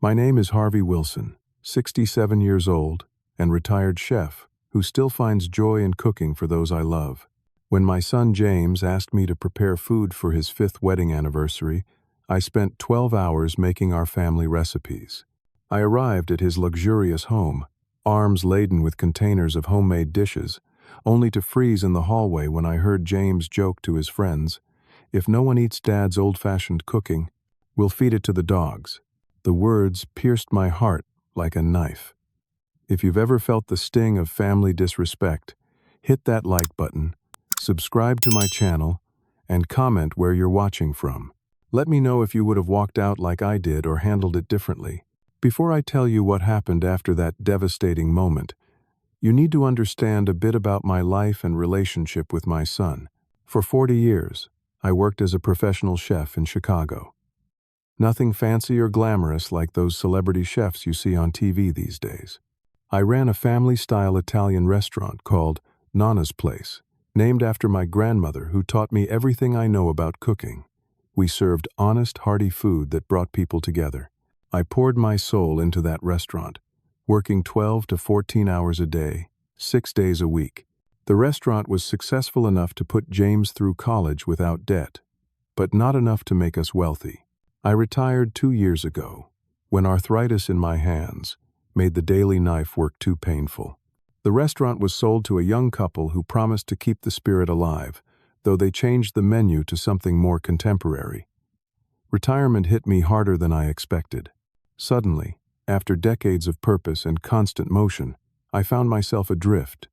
My name is Harvey Wilson, 67 years old, and retired chef who still finds joy in cooking for those I love. When my son James asked me to prepare food for his 5th wedding anniversary, I spent 12 hours making our family recipes. I arrived at his luxurious home, arms laden with containers of homemade dishes, only to freeze in the hallway when I heard James joke to his friends, "If no one eats Dad's old-fashioned cooking, we'll feed it to the dogs." The words pierced my heart like a knife. If you've ever felt the sting of family disrespect, hit that like button, subscribe to my channel, and comment where you're watching from. Let me know if you would have walked out like I did or handled it differently. Before I tell you what happened after that devastating moment, you need to understand a bit about my life and relationship with my son. For 40 years, I worked as a professional chef in Chicago. Nothing fancy or glamorous like those celebrity chefs you see on TV these days. I ran a family-style Italian restaurant called Nonna's Place, named after my grandmother who taught me everything I know about cooking. We served honest, hearty food that brought people together. I poured my soul into that restaurant, working 12 to 14 hours a day, 6 days a week. The restaurant was successful enough to put James through college without debt, but not enough to make us wealthy. I retired 2 years ago, when arthritis in my hands made the daily knife work too painful. The restaurant was sold to a young couple who promised to keep the spirit alive, though they changed the menu to something more contemporary. Retirement hit me harder than I expected. Suddenly, after decades of purpose and constant motion, I found myself adrift.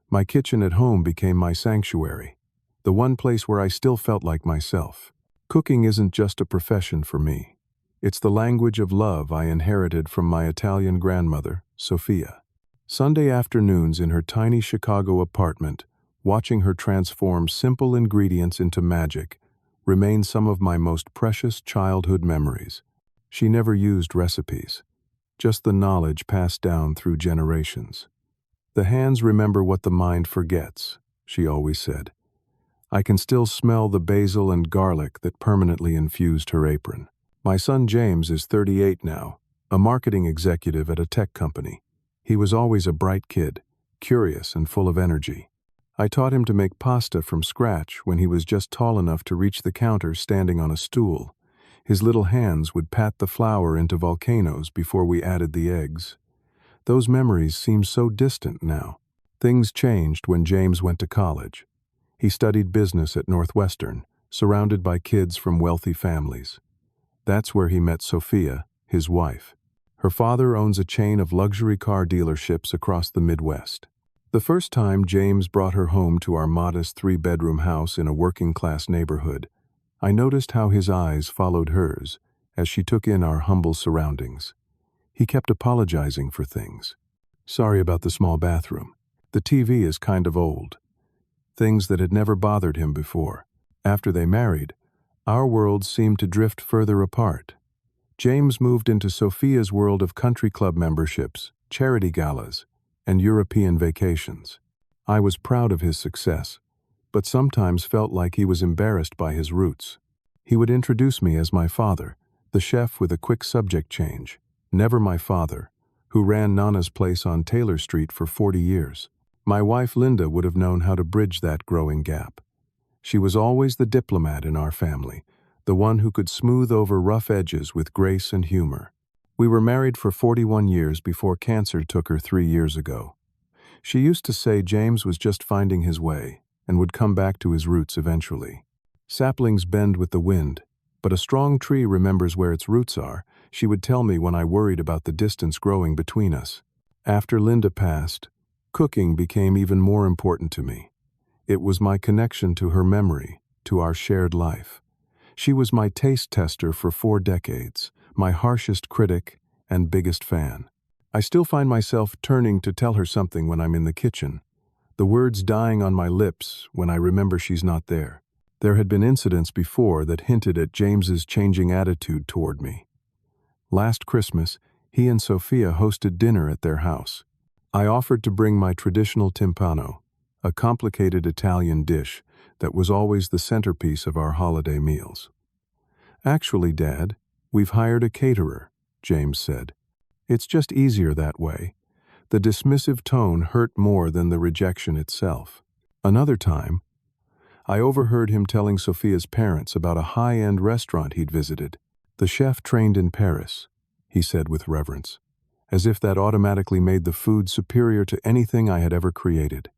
My kitchen at home became my sanctuary, the one place where I still felt like myself. Cooking isn't just a profession for me. It's the language of love I inherited from my Italian grandmother, Sophia. Sunday afternoons in her tiny Chicago apartment, watching her transform simple ingredients into magic, remain some of my most precious childhood memories. She never used recipes, just the knowledge passed down through generations. "The hands remember what the mind forgets," she always said. I can still smell the basil and garlic that permanently infused her apron. My son James is 38 now, a marketing executive at a tech company. He was always a bright kid, curious and full of energy. I taught him to make pasta from scratch when he was just tall enough to reach the counter standing on a stool. His little hands would pat the flour into volcanoes before we added the eggs. Those memories seem so distant now. Things changed when James went to college. He studied business at Northwestern, surrounded by kids from wealthy families. That's where he met Sophia, his wife. Her father owns a chain of luxury car dealerships across the Midwest. The first time James brought her home to our modest 3-bedroom house in a working-class neighborhood, I noticed how his eyes followed hers as she took in our humble surroundings. He kept apologizing for things. "Sorry about the small bathroom. The TV is kind of old." Things that had never bothered him before. After they married, our worlds seemed to drift further apart. James moved into Sophia's world of country club memberships, charity galas, and European vacations. I was proud of his success, but sometimes felt like he was embarrassed by his roots. He would introduce me as my father, the chef with a quick subject change, never my father, who ran Nonna's Place on Taylor Street for 40 years. My wife Linda would have known how to bridge that growing gap. She was always the diplomat in our family, the one who could smooth over rough edges with grace and humor. We were married for 41 years before cancer took her 3 years ago. She used to say James was just finding his way and would come back to his roots eventually. Saplings bend with the wind, but a strong tree remembers where its roots are, she would tell me when I worried about the distance growing between us. After Linda passed, cooking became even more important to me. It was my connection to her memory, to our shared life. She was my taste tester for 4 decades, my harshest critic and biggest fan. I still find myself turning to tell her something when I'm in the kitchen, the words dying on my lips when I remember she's not there. There had been incidents before that hinted at James's changing attitude toward me. Last Christmas, he and Sophia hosted dinner at their house. I offered to bring my traditional timpano, a complicated Italian dish that was always the centerpiece of our holiday meals. "Actually, Dad, we've hired a caterer," James said. "It's just easier that way." The dismissive tone hurt more than the rejection itself. Another time, I overheard him telling Sophia's parents about a high-end restaurant he'd visited. "The chef trained in Paris," he said with reverence, as if that automatically made the food superior to anything I had ever created.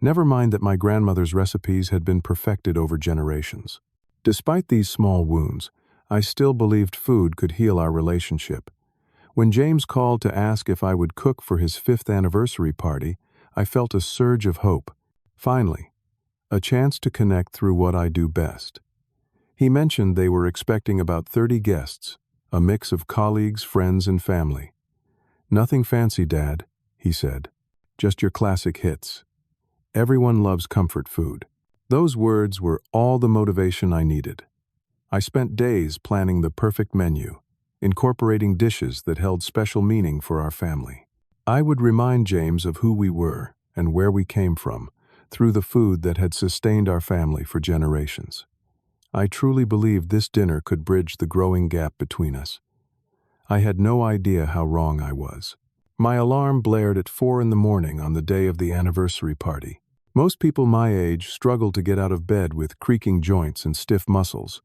Never mind that my grandmother's recipes had been perfected over generations. Despite these small wounds, I still believed food could heal our relationship. When James called to ask if I would cook for his 5th anniversary party, I felt a surge of hope. Finally, a chance to connect through what I do best. He mentioned they were expecting about 30 guests, a mix of colleagues, friends, and family. "Nothing fancy, Dad," he said. "Just your classic hits. Everyone loves comfort food." Those words were all the motivation I needed. I spent days planning the perfect menu, incorporating dishes that held special meaning for our family. I would remind James of who we were and where we came from through the food that had sustained our family for generations. I truly believed this dinner could bridge the growing gap between us. I had no idea how wrong I was. My alarm blared at 4 in the morning on the day of the anniversary party. Most people my age struggle to get out of bed with creaking joints and stiff muscles,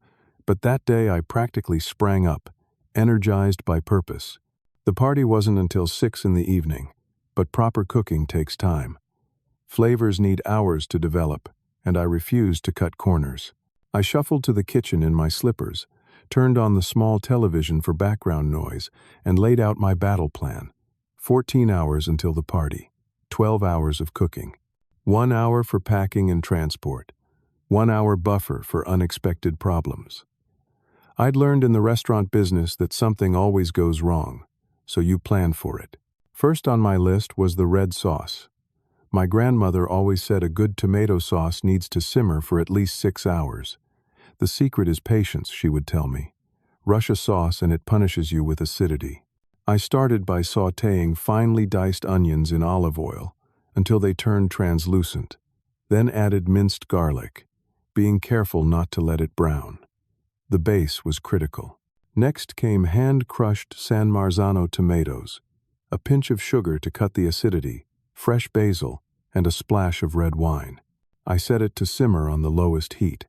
but that day I practically sprang up, energized by purpose. The party wasn't until 6 in the evening, but proper cooking takes time. Flavors need hours to develop, and I refused to cut corners. I shuffled to the kitchen in my slippers, turned on the small television for background noise, and laid out my battle plan. 14 hours until the party, 12 hours of cooking. 1 hour for packing and transport. 1 hour buffer for unexpected problems. I'd learned in the restaurant business that something always goes wrong, so you plan for it. First on my list was the red sauce. My grandmother always said a good tomato sauce needs to simmer for at least 6 hours. The secret is patience, she would tell me. Rush a sauce and it punishes you with acidity. I started by sautéing finely diced onions in olive oil until they turned translucent, then added minced garlic, being careful not to let it brown. The base was critical. Next came hand-crushed San Marzano tomatoes, a pinch of sugar to cut the acidity, fresh basil, and a splash of red wine. I set it to simmer on the lowest heat,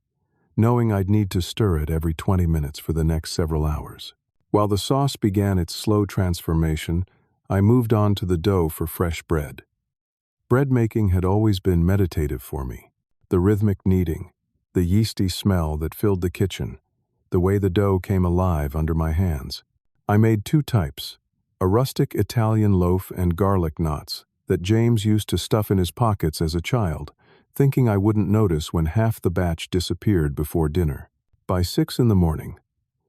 knowing I'd need to stir it every 20 minutes for the next several hours. While the sauce began its slow transformation, I moved on to the dough for fresh bread. Bread making had always been meditative for me. The rhythmic kneading, the yeasty smell that filled the kitchen, the way the dough came alive under my hands. I made 2 types, a rustic Italian loaf and garlic knots that James used to stuff in his pockets as a child, thinking I wouldn't notice when half the batch disappeared before dinner. By 6 in the morning,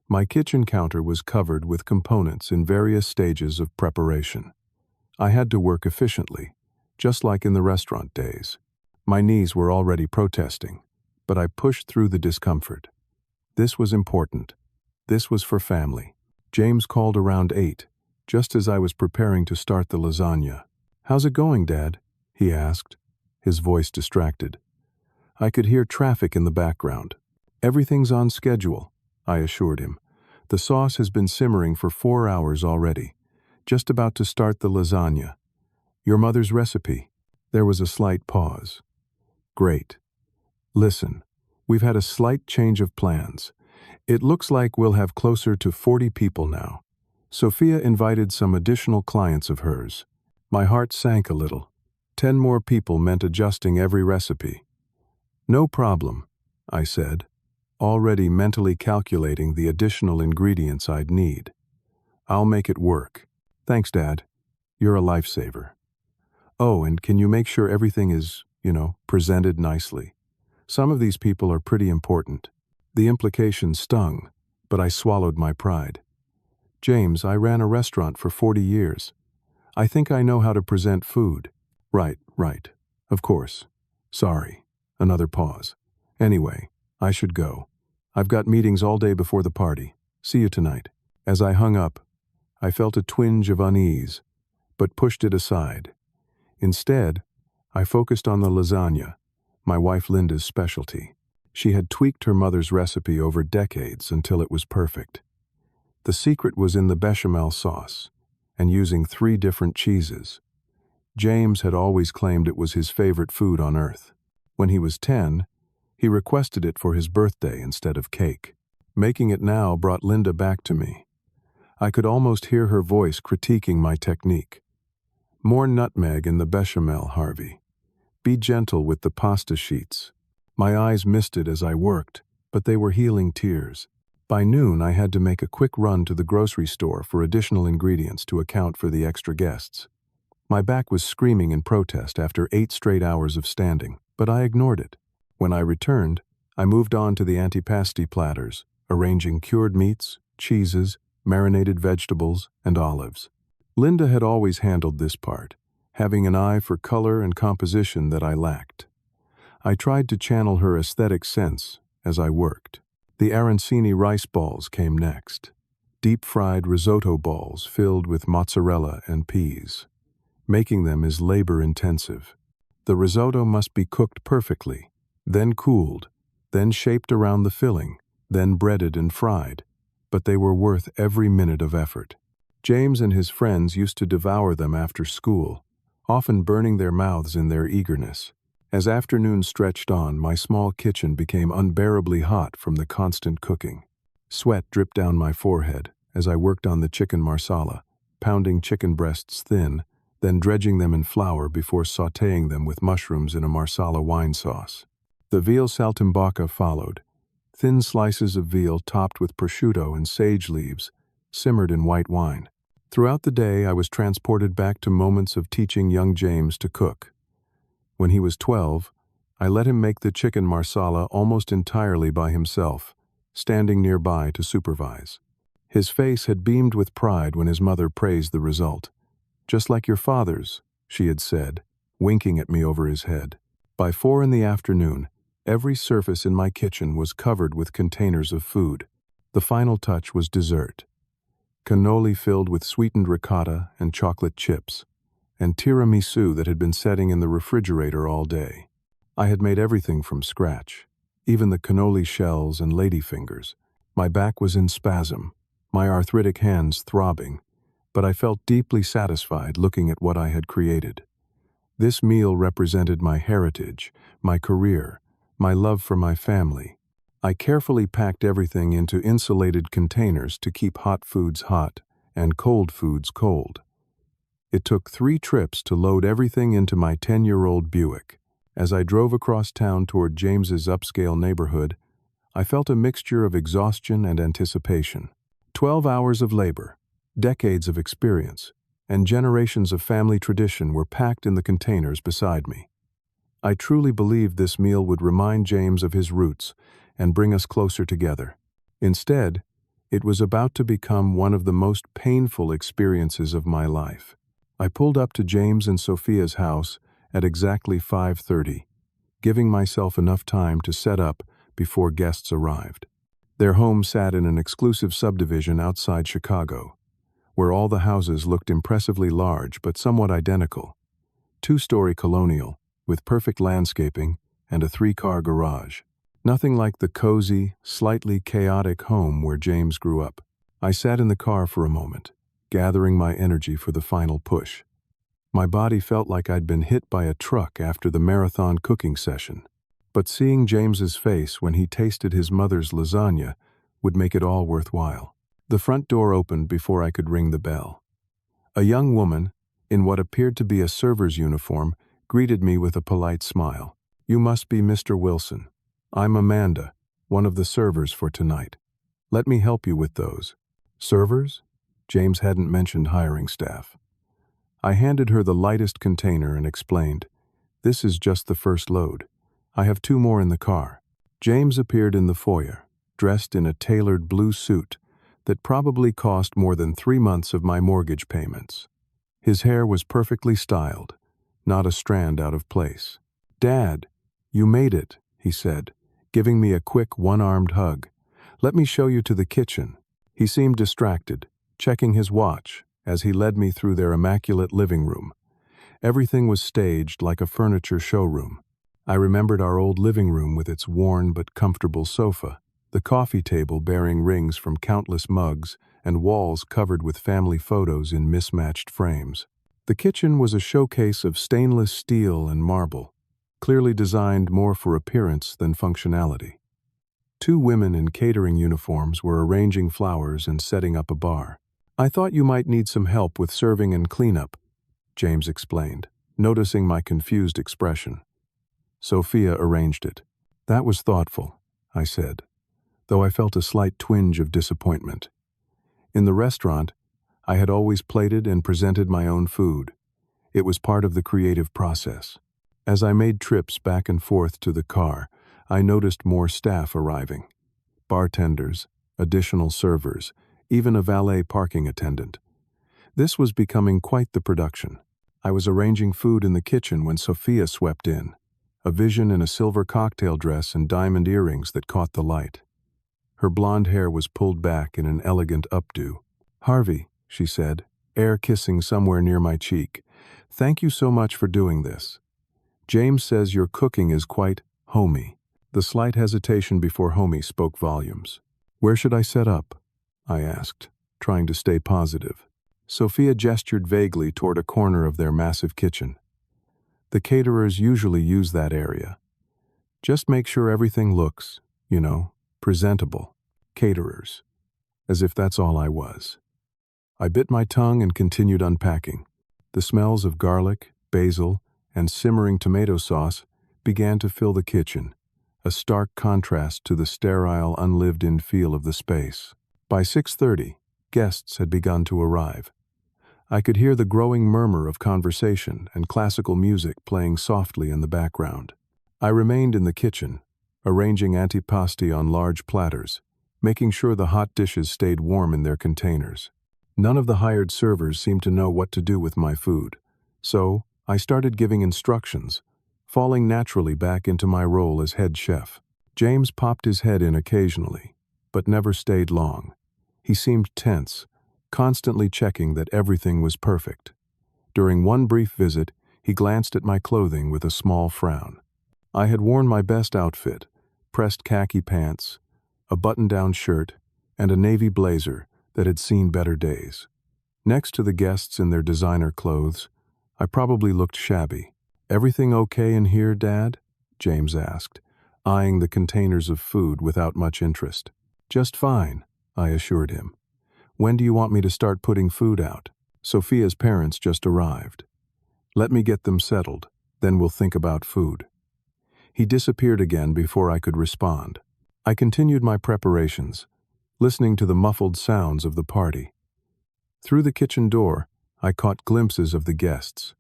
my kitchen counter was covered with components in various stages of preparation. I had to work efficiently, just like in the restaurant days. My knees were already protesting, but I pushed through the discomfort. This was important. This was for family. James called around 8, just as I was preparing to start the lasagna. "How's it going, Dad?" he asked, his voice distracted. I could hear traffic in the background. "Everything's on schedule," I assured him. "The sauce has been simmering for 4 hours already. Just about to start the lasagna. Your mother's recipe." There was a slight pause. "Great. Listen, we've had a slight change of plans. It looks like we'll have closer to 40 people now. Sophia invited some additional clients of hers." My heart sank a little. 10 more people meant adjusting every recipe. "No problem," I said, already mentally calculating the additional ingredients I'd need. "I'll make it work. Thanks, Dad. You're a lifesaver. Oh, and can you make sure everything is, presented nicely? Some of these people are pretty important." The implication stung, but I swallowed my pride. "James, I ran a restaurant for 40 years. I think I know how to present food." Right. Of course. Sorry." Another pause. "Anyway, I should go. I've got meetings all day before the party. See you tonight." As I hung up, I felt a twinge of unease, but pushed it aside. Instead, I focused on the lasagna, my wife Linda's specialty. She had tweaked her mother's recipe over decades until it was perfect. The secret was in the bechamel sauce, and using 3 different cheeses. James had always claimed it was his favorite food on earth. When he was 10, he requested it for his birthday instead of cake. Making it now brought Linda back to me. I could almost hear her voice critiquing my technique. "More nutmeg in the bechamel, Harvey. Be gentle with the pasta sheets." My eyes misted as I worked, but they were healing tears. By noon, I had to make a quick run to the grocery store for additional ingredients to account for the extra guests. My back was screaming in protest after 8 straight hours of standing, but I ignored it. When I returned, I moved on to the antipasti platters, arranging cured meats, cheeses, marinated vegetables, and olives. Linda had always handled this part, having an eye for color and composition that I lacked. I tried to channel her aesthetic sense as I worked. The arancini rice balls came next. Deep-fried risotto balls filled with mozzarella and peas. Making them is labor-intensive. The risotto must be cooked perfectly, then cooled, then shaped around the filling, then breaded and fried. But they were worth every minute of effort. James and his friends used to devour them after school, often burning their mouths in their eagerness. As afternoon stretched on, my small kitchen became unbearably hot from the constant cooking. Sweat dripped down my forehead as I worked on the chicken marsala, pounding chicken breasts thin, then dredging them in flour before sautéing them with mushrooms in a marsala wine sauce. The veal saltimbocca followed. Thin slices of veal topped with prosciutto and sage leaves, simmered in white wine. Throughout the day, I was transported back to moments of teaching young James to cook. When he was 12, I let him make the chicken marsala almost entirely by himself, standing nearby to supervise. His face had beamed with pride when his mother praised the result. "Just like your father's," she had said, winking at me over his head. By 4 in the afternoon, every surface in my kitchen was covered with containers of food. The final touch was dessert. Cannoli filled with sweetened ricotta and chocolate chips, and tiramisu that had been setting in the refrigerator all day. I had made everything from scratch, even the cannoli shells and ladyfingers. My back was in spasm, my arthritic hands throbbing, but I felt deeply satisfied looking at what I had created. This meal represented my heritage, my career, my love for my family. I carefully packed everything into insulated containers to keep hot foods hot and cold foods cold. It took 3 trips to load everything into my 10-year-old Buick. As I drove across town toward James's upscale neighborhood, I felt a mixture of exhaustion and anticipation. 12 hours of labor, decades of experience, and generations of family tradition were packed in the containers beside me. I truly believed this meal would remind James of his roots and bring us closer together. Instead, it was about to become one of the most painful experiences of my life. I pulled up to James and Sophia's house at exactly 5:30, giving myself enough time to set up before guests arrived. Their home sat in an exclusive subdivision outside Chicago, where all the houses looked impressively large but somewhat identical. 2-story colonial, with perfect landscaping and a 3-car garage. Nothing like the cozy, slightly chaotic home where James grew up. I sat in the car for a moment, gathering my energy for the final push. My body felt like I'd been hit by a truck after the marathon cooking session. But seeing James's face when he tasted his mother's lasagna would make it all worthwhile. The front door opened before I could ring the bell. A young woman, in what appeared to be a server's uniform, greeted me with a polite smile. "You must be Mr. Wilson. I'm Amanda, one of the servers for tonight. Let me help you with those." "Servers?" James hadn't mentioned hiring staff. I handed her the lightest container and explained, "This is just the first load. I have 2 more in the car." James appeared in the foyer, dressed in a tailored blue suit that probably cost more than 3 months of my mortgage payments. His hair was perfectly styled, not a strand out of place. "Dad, you made it," he said, giving me a quick one-armed hug. "Let me show you to the kitchen." He seemed distracted, checking his watch as he led me through their immaculate living room. Everything was staged like a furniture showroom. I remembered our old living room with its worn but comfortable sofa, the coffee table bearing rings from countless mugs, and walls covered with family photos in mismatched frames. The kitchen was a showcase of stainless steel and marble, clearly designed more for appearance than functionality. Two women in catering uniforms were arranging flowers and setting up a bar. "I thought you might need some help with serving and cleanup," James explained, noticing my confused expression. "Sophia arranged it." "That was thoughtful," I said, though I felt a slight twinge of disappointment. In the restaurant, I had always plated and presented my own food. It was part of the creative process. As I made trips back and forth to the car, I noticed more staff arriving. Bartenders, additional servers, even a valet parking attendant. This was becoming quite the production. I was arranging food in the kitchen when Sophia swept in, a vision in a silver cocktail dress and diamond earrings that caught the light. Her blonde hair was pulled back in an elegant updo. "Harvey," she said, air kissing somewhere near my cheek, "thank you so much for doing this. James says your cooking is quite homey." The slight hesitation before homey spoke volumes. "Where should I set up?" I asked, trying to stay positive. Sophia gestured vaguely toward a corner of their massive kitchen. "The caterers usually use that area. Just make sure everything looks, presentable." Caterers. As if that's all I was. I bit my tongue and continued unpacking. The smells of garlic, basil, and simmering tomato sauce began to fill the kitchen, a stark contrast to the sterile, unlived-in feel of the space. By 6:30, guests had begun to arrive. I could hear the growing murmur of conversation and classical music playing softly in the background. I remained in the kitchen, arranging antipasti on large platters, making sure the hot dishes stayed warm in their containers. None of the hired servers seemed to know what to do with my food, so I started giving instructions, falling naturally back into my role as head chef. James popped his head in occasionally, but never stayed long. He seemed tense, constantly checking that everything was perfect. During one brief visit, he glanced at my clothing with a small frown. I had worn my best outfit, pressed khaki pants, a button-down shirt, and a navy blazer that had seen better days. Next to the guests in their designer clothes, I probably looked shabby. "Everything okay in here, Dad?" James asked, eyeing the containers of food without much interest. "Just fine," I assured him. "When do you want me to start putting food out?" "Sophia's parents just arrived. Let me get them settled, then we'll think about food." He disappeared again before I could respond. I continued my preparations, listening to the muffled sounds of the party. Through the kitchen door, I caught glimpses of the guests.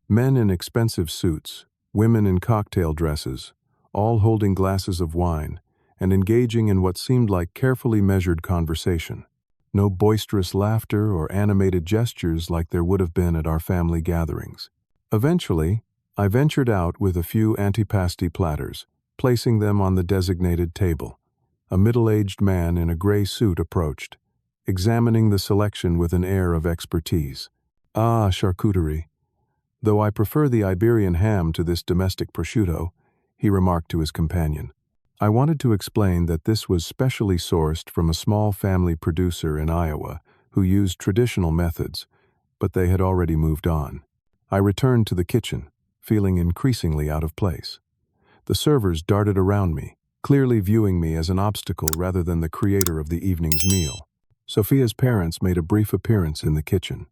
Men in expensive suits, women in cocktail dresses, all holding glasses of wine and engaging in what seemed like carefully measured conversation. No boisterous laughter or animated gestures like there would have been at our family gatherings. Eventually, I ventured out with a few antipasti platters, placing them on the designated table. A middle-aged man in a gray suit approached, examining the selection with an air of expertise. "Ah, charcuterie. Though I prefer the Iberian ham to this domestic prosciutto," he remarked to his companion. I wanted to explain that this was specially sourced from a small family producer in Iowa who used traditional methods, but they had already moved on. I returned to the kitchen, feeling increasingly out of place. The servers darted around me, clearly viewing me as an obstacle rather than the creator of the evening's meal. Sophia's parents made a brief appearance in the kitchen.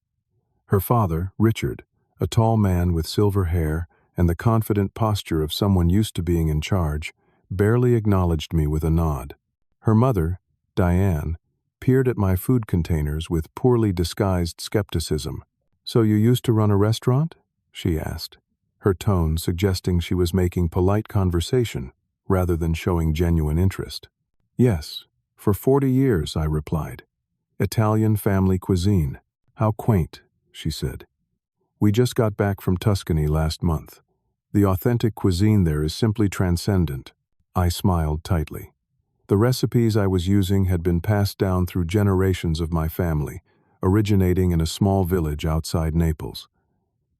Her father, Richard, a tall man with silver hair and the confident posture of someone used to being in charge, barely acknowledged me with a nod. Her mother, Diane, peered at my food containers with poorly disguised skepticism. "So you used to run a restaurant?" she asked, her tone suggesting she was making polite conversation rather than showing genuine interest. "Yes, for 40 years, I replied. "Italian family cuisine. How quaint," she said. "We just got back from Tuscany last month. The authentic cuisine there is simply transcendent." I smiled tightly. The recipes I was using had been passed down through generations of my family, originating in a small village outside Naples.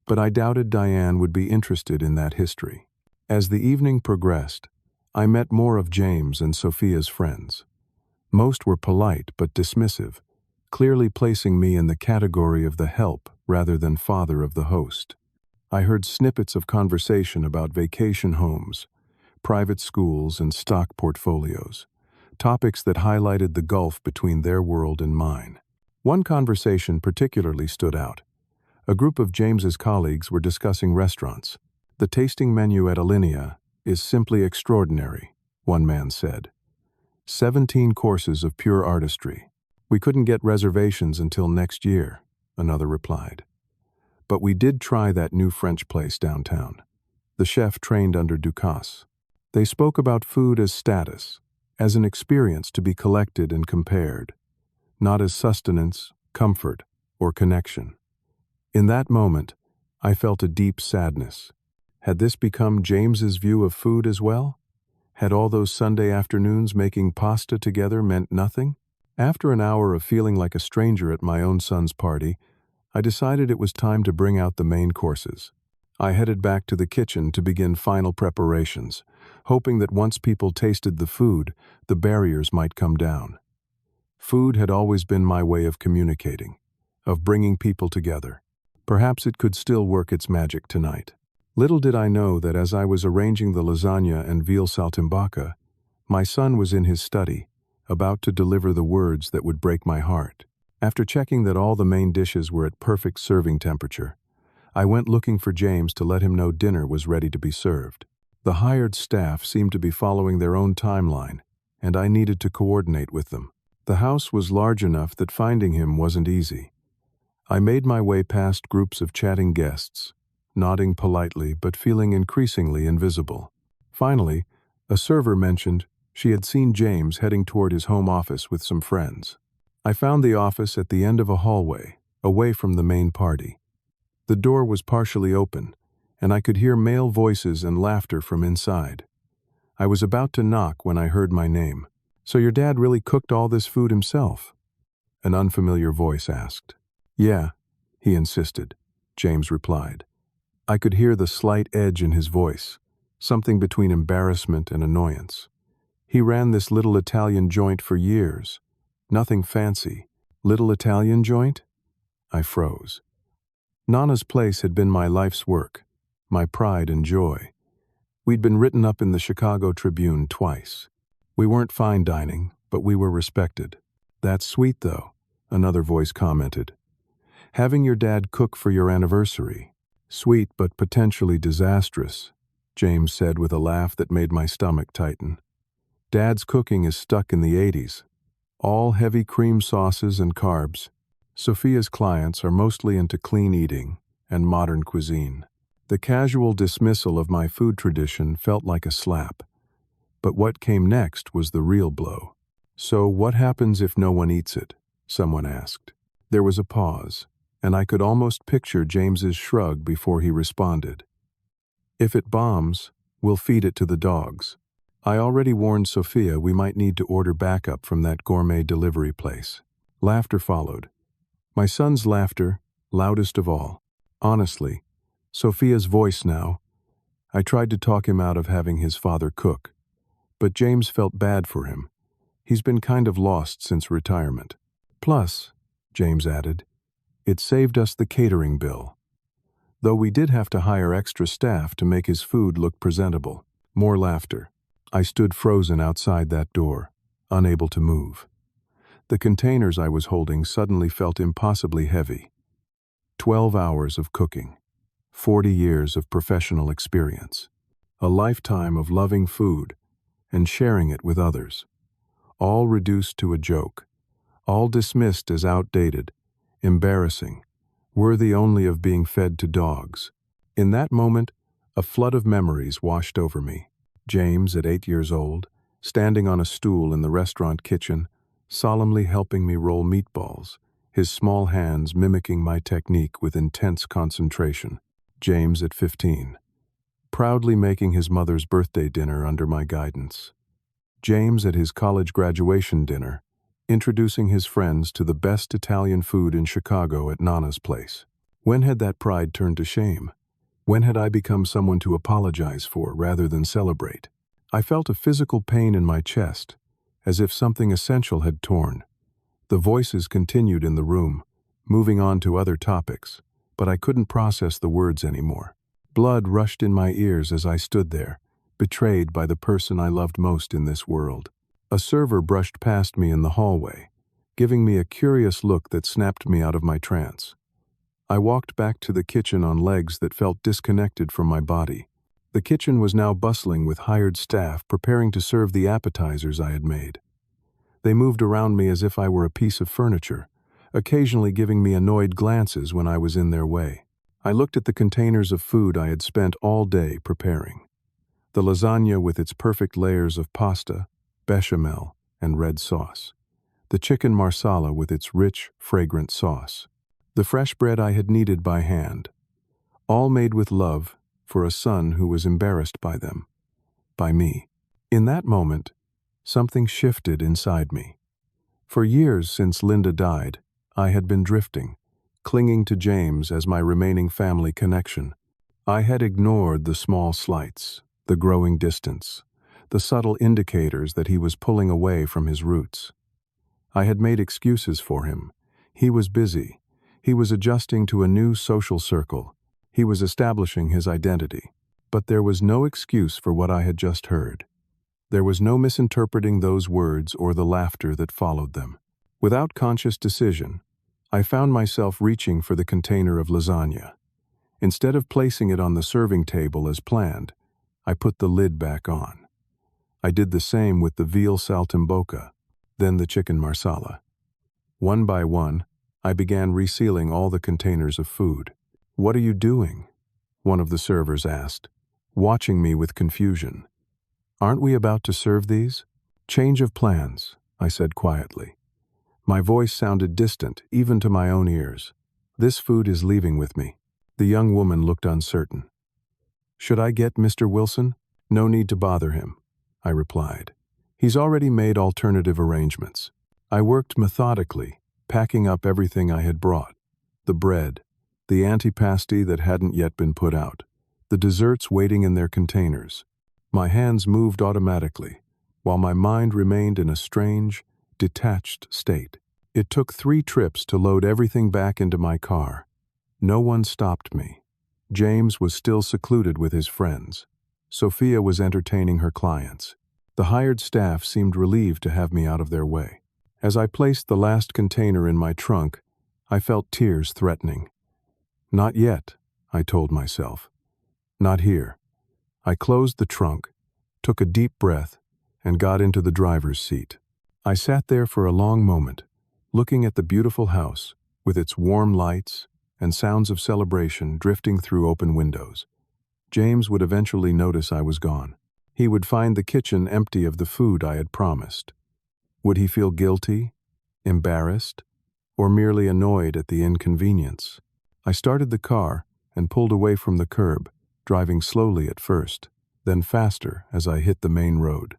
But I doubted Diane would be interested in that history. As the evening progressed, I met more of James and Sophia's friends. Most were polite but dismissive, clearly placing me in the category of the help rather than father of the host. I heard snippets of conversation about vacation homes, private schools, and stock portfolios, topics that highlighted the gulf between their world and mine. One conversation particularly stood out. A group of James's colleagues were discussing restaurants. "The tasting menu at Alinea is simply extraordinary," one man said. 17 courses of pure artistry. "We couldn't get reservations until next year," another replied. "But we did try that new French place downtown. The chef trained under Ducasse." They spoke about food as status, as an experience to be collected and compared, not as sustenance, comfort, or connection. In that moment, I felt a deep sadness. Had this become James's view of food as well? Had all those Sunday afternoons making pasta together meant nothing? After an hour of feeling like a stranger at my own son's party, I decided it was time to bring out the main courses. I headed back to the kitchen to begin final preparations, hoping that once people tasted the food, the barriers might come down. Food had always been my way of communicating, of bringing people together. Perhaps it could still work its magic tonight. Little did I know that as I was arranging the lasagna and veal saltimbocca, my son was in his study, about to deliver the words that would break my heart. After checking that all the main dishes were at perfect serving temperature, I went looking for James to let him know dinner was ready to be served. The hired staff seemed to be following their own timeline, and I needed to coordinate with them. The house was large enough that finding him wasn't easy. I made my way past groups of chatting guests, nodding politely but feeling increasingly invisible. Finally, a server mentioned she had seen James heading toward his home office with some friends. I found the office at the end of a hallway, away from the main party. The door was partially open, and I could hear male voices and laughter from inside. I was about to knock when I heard my name. "So your dad really cooked all this food himself?" an unfamiliar voice asked. "Yeah," he insisted, James replied. I could hear the slight edge in his voice, something between embarrassment and annoyance. "He ran this little Italian joint for years. Nothing fancy." "Little Italian joint?" I froze. Nana's place had been my life's work, my pride and joy. We'd been written up in the Chicago Tribune twice. We weren't fine dining, but we were respected. "That's sweet, though," another voice commented. "Having your dad cook for your anniversary. Sweet but potentially disastrous," James said with a laugh that made my stomach tighten. "Dad's cooking is stuck in the 80s. All heavy cream sauces and carbs. Sophia's clients are mostly into clean eating and modern cuisine." The casual dismissal of my food tradition felt like a slap. But what came next was the real blow. "So what happens if no one eats it?" someone asked. There was a pause, and I could almost picture James's shrug before he responded. "If it bombs, we'll feed it to the dogs. I already warned Sophia we might need to order backup from that gourmet delivery place." Laughter followed. My son's laughter, loudest of all. Honestly, Sophia's voice now. I tried to talk him out of having his father cook, but James felt bad for him. He's been kind of lost since retirement. "Plus," James added, "it saved us the catering bill. Though we did have to hire extra staff to make his food look presentable." More laughter. I stood frozen outside that door, unable to move. The containers I was holding suddenly felt impossibly heavy. 12 hours of cooking, 40 years of professional experience, a lifetime of loving food and sharing it with others, all reduced to a joke, all dismissed as outdated, embarrassing, worthy only of being fed to dogs. In that moment, a flood of memories washed over me. James, at 8 years old, standing on a stool in the restaurant kitchen, solemnly helping me roll meatballs, his small hands mimicking my technique with intense concentration. James, at 15, proudly making his mother's birthday dinner under my guidance. James, at his college graduation dinner, introducing his friends to the best Italian food in Chicago at Nana's place. When had that pride turned to shame? When had I become someone to apologize for rather than celebrate? I felt a physical pain in my chest, as if something essential had torn. The voices continued in the room, moving on to other topics, but I couldn't process the words anymore. Blood rushed in my ears as I stood there, betrayed by the person I loved most in this world. A server brushed past me in the hallway, giving me a curious look that snapped me out of my trance. I walked back to the kitchen on legs that felt disconnected from my body. The kitchen was now bustling with hired staff preparing to serve the appetizers I had made. They moved around me as if I were a piece of furniture, occasionally giving me annoyed glances when I was in their way. I looked at the containers of food I had spent all day preparing. The lasagna with its perfect layers of pasta, bechamel, and red sauce. The chicken marsala with its rich, fragrant sauce. The fresh bread I had kneaded by hand. All made with love for a son who was embarrassed by them. By me. In that moment, something shifted inside me. For years since Linda died, I had been drifting, clinging to James as my remaining family connection. I had ignored the small slights, the growing distance, the subtle indicators that he was pulling away from his roots. I had made excuses for him. He was busy. He was adjusting to a new social circle. He was establishing his identity. But there was no excuse for what I had just heard. There was no misinterpreting those words or the laughter that followed them. Without conscious decision, I found myself reaching for the container of lasagna. Instead of placing it on the serving table as planned, I put the lid back on. I did the same with the veal saltimbocca, then the chicken marsala. One by one, I began resealing all the containers of food. "What are you doing?" one of the servers asked, watching me with confusion. "Aren't we about to serve these?" "Change of plans," I said quietly. My voice sounded distant, even to my own ears. "This food is leaving with me." The young woman looked uncertain. "Should I get Mr. Wilson?" "No need to bother him," I replied. "He's already made alternative arrangements." I worked methodically, packing up everything I had brought. The bread, the antipasti that hadn't yet been put out, the desserts waiting in their containers. My hands moved automatically, while my mind remained in a strange, detached state. It took 3 trips to load everything back into my car. No one stopped me. James was still secluded with his friends. Sophia was entertaining her clients. The hired staff seemed relieved to have me out of their way. As I placed the last container in my trunk, I felt tears threatening. "Not yet," I told myself. "Not here." I closed the trunk, took a deep breath, and got into the driver's seat. I sat there for a long moment, looking at the beautiful house, with its warm lights and sounds of celebration drifting through open windows. James would eventually notice I was gone. He would find the kitchen empty of the food I had promised. Would he feel guilty, embarrassed, or merely annoyed at the inconvenience? I started the car and pulled away from the curb, driving slowly at first, then faster as I hit the main road.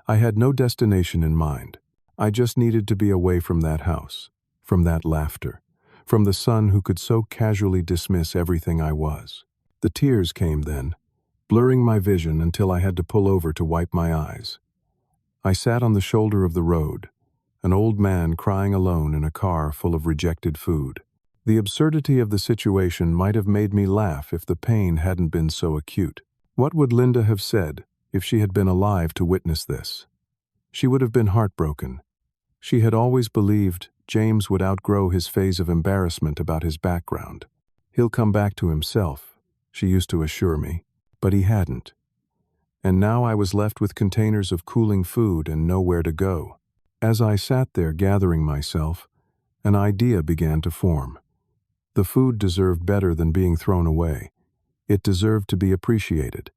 I had no destination in mind. I just needed to be away from that house, from that laughter, from the son who could so casually dismiss everything I was. The tears came then, blurring my vision until I had to pull over to wipe my eyes. I sat on the shoulder of the road, an old man crying alone in a car full of rejected food. The absurdity of the situation might have made me laugh if the pain hadn't been so acute. What would Linda have said if she had been alive to witness this? She would have been heartbroken. She had always believed James would outgrow his phase of embarrassment about his background. "He'll come back to himself," she used to assure me, but he hadn't. And now I was left with containers of cooling food and nowhere to go. As I sat there gathering myself, an idea began to form. The food deserved better than being thrown away. It deserved to be appreciated,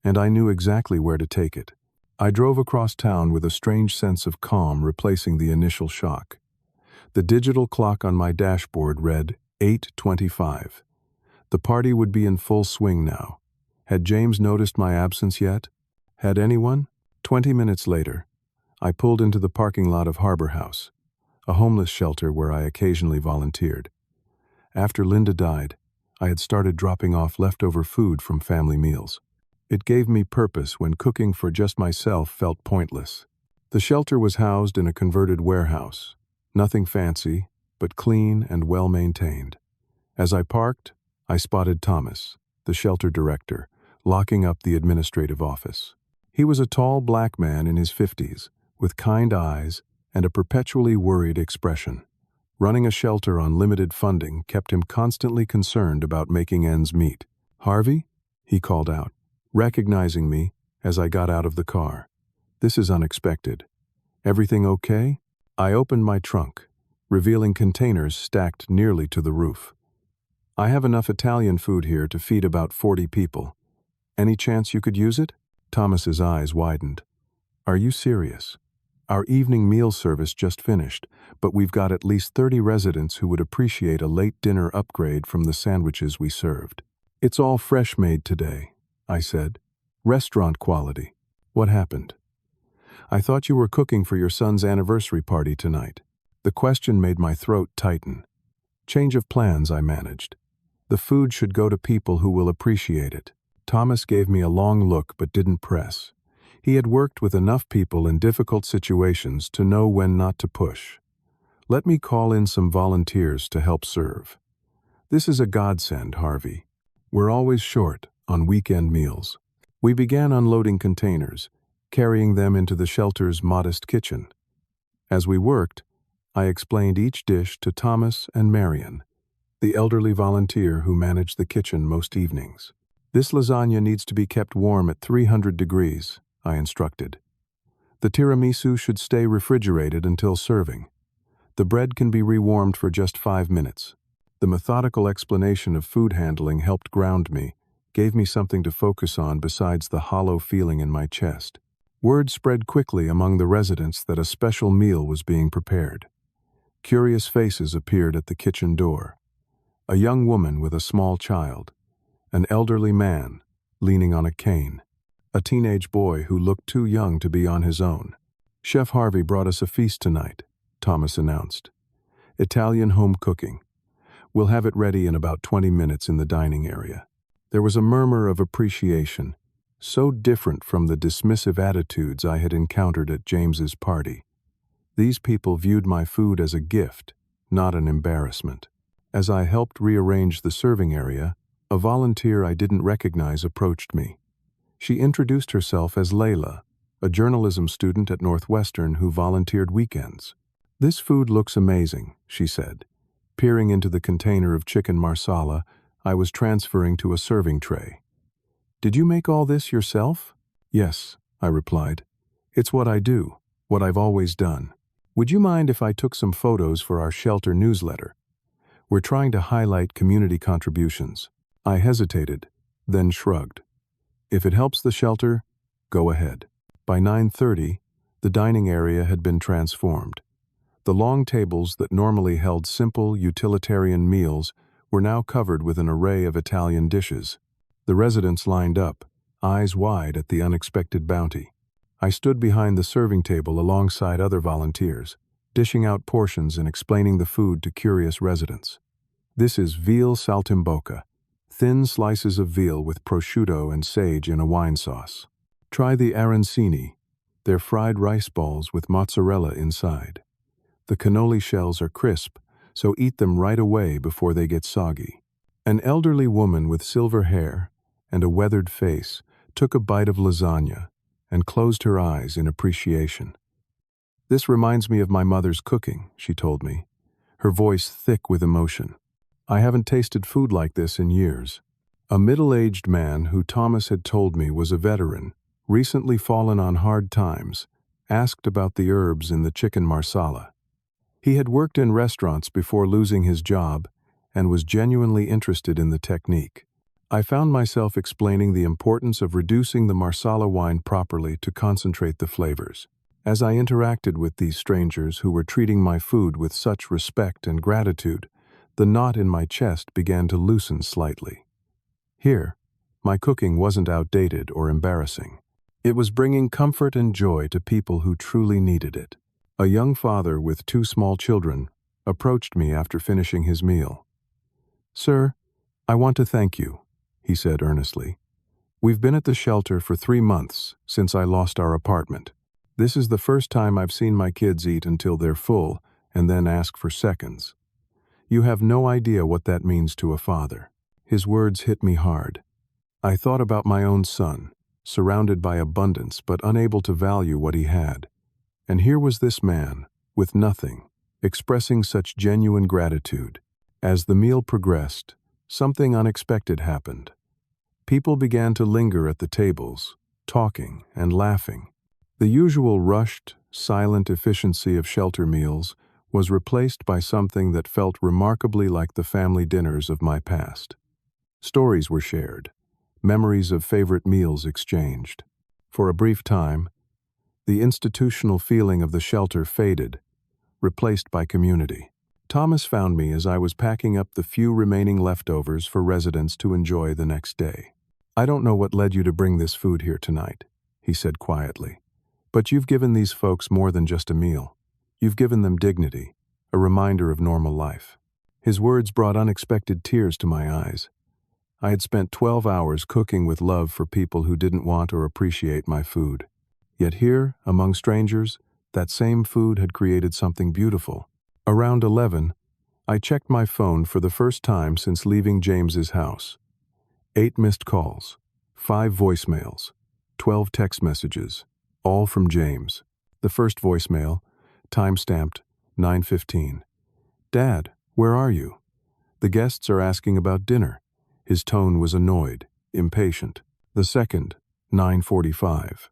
and I knew exactly where to take it. I drove across town with a strange sense of calm replacing the initial shock. The digital clock on my dashboard read 8:25. The party would be in full swing now. Had James noticed my absence yet? Had anyone? 20 minutes later, I pulled into the parking lot of Harbor House, a homeless shelter where I occasionally volunteered. After Linda died, I had started dropping off leftover food from family meals. It gave me purpose when cooking for just myself felt pointless. The shelter was housed in a converted warehouse. Nothing fancy, but clean and well-maintained. As I parked, I spotted Thomas, the shelter director, locking up the administrative office. He was a tall black man in his 50s, with kind eyes and a perpetually worried expression. Running a shelter on limited funding kept him constantly concerned about making ends meet. "Harvey?" he called out, recognizing me as I got out of the car. "This is unexpected. Everything okay?" I opened my trunk, revealing containers stacked nearly to the roof. "I have enough Italian food here to feed about 40 people. Any chance you could use it?" Thomas's eyes widened. "Are you serious? Our evening meal service just finished, but we've got at least 30 residents who would appreciate a late dinner upgrade from the sandwiches we served." "It's all fresh made today," I said. "Restaurant quality." "What happened?" "I thought you were cooking for your son's anniversary party tonight." The question made my throat tighten. "Change of plans," I managed. "The food should go to people who will appreciate it." Thomas gave me a long look but didn't press. He had worked with enough people in difficult situations to know when not to push. "Let me call in some volunteers to help serve." "This is a godsend, Harvey. We're always short on weekend meals." We began unloading containers, carrying them into the shelter's modest kitchen. As we worked, I explained each dish to Thomas and Marion, the elderly volunteer who managed the kitchen most evenings. "This lasagna needs to be kept warm at 300 degrees, I instructed. "The tiramisu should stay refrigerated until serving. The bread can be rewarmed for just 5 minutes. The methodical explanation of food handling helped ground me, gave me something to focus on besides the hollow feeling in my chest. Word spread quickly among the residents that a special meal was being prepared. Curious faces appeared at the kitchen door. A young woman with a small child, an elderly man leaning on a cane, a teenage boy who looked too young to be on his own. "Chef Harvey brought us a feast tonight," Thomas announced. "Italian home cooking. We'll have it ready in about 20 minutes in the dining area." There was a murmur of appreciation, so different from the dismissive attitudes I had encountered at James's party. These people viewed my food as a gift, not an embarrassment. As I helped rearrange the serving area, a volunteer I didn't recognize approached me. She introduced herself as Layla, a journalism student at Northwestern who volunteered weekends. "This food looks amazing," she said. Peering into the container of chicken marsala I was transferring to a serving tray. "Did you make all this yourself?" "Yes," I replied. "It's what I do, what I've always done. Would you mind if I took some photos for our shelter newsletter? We're trying to highlight community contributions." I hesitated, then shrugged. "If it helps the shelter, go ahead." By 9:30, the dining area had been transformed. The long tables that normally held simple, utilitarian meals were now covered with an array of Italian dishes. The residents lined up, eyes wide at the unexpected bounty. I stood behind the serving table alongside other volunteers, dishing out portions and explaining the food to curious residents. "This is veal saltimbocca, thin slices of veal with prosciutto and sage in a wine sauce. Try the arancini, they're fried rice balls with mozzarella inside. The cannoli shells are crisp, so eat them right away before they get soggy." An elderly woman with silver hair and a weathered face took a bite of lasagna and closed her eyes in appreciation. "This reminds me of my mother's cooking," she told me, her voice thick with emotion. "I haven't tasted food like this in years." A middle-aged man who Thomas had told me was a veteran, recently fallen on hard times, asked about the herbs in the chicken marsala. He had worked in restaurants before losing his job and was genuinely interested in the technique. I found myself explaining the importance of reducing the marsala wine properly to concentrate the flavors. As I interacted with these strangers who were treating my food with such respect and gratitude, the knot in my chest began to loosen slightly. Here, my cooking wasn't outdated or embarrassing. It was bringing comfort and joy to people who truly needed it. A young father with 2 small children approached me after finishing his meal. "Sir, I want to thank you," he said earnestly. "We've been at the shelter for 3 months since I lost our apartment. This is the first time I've seen my kids eat until they're full and then ask for seconds. You have no idea what that means to a father. His words hit me hard. I thought about my own son, surrounded by abundance but unable to value what he had. And here was this man, with nothing, expressing such genuine gratitude. As the meal progressed, something unexpected happened. People began to linger at the tables, talking and laughing. The usual rushed, silent efficiency of shelter meals was replaced by something that felt remarkably like the family dinners of my past. Stories were shared, memories of favorite meals exchanged. For a brief time, the institutional feeling of the shelter faded, replaced by community. Thomas found me as I was packing up the few remaining leftovers for residents to enjoy the next day. "I don't know what led you to bring this food here tonight," he said quietly. "But you've given these folks more than just a meal. You've given them dignity, a reminder of normal life." His words brought unexpected tears to my eyes. I had spent 12 hours cooking with love for people who didn't want or appreciate my food. Yet here, among strangers, that same food had created something beautiful. Around 11, I checked my phone for the first time since leaving James's house. 8 missed calls, 5 voicemails, 12 text messages, all from James. The first voicemail, time-stamped 9:15. "Dad, where are you? The guests are asking about dinner." His tone was annoyed, impatient. The second, 9:45.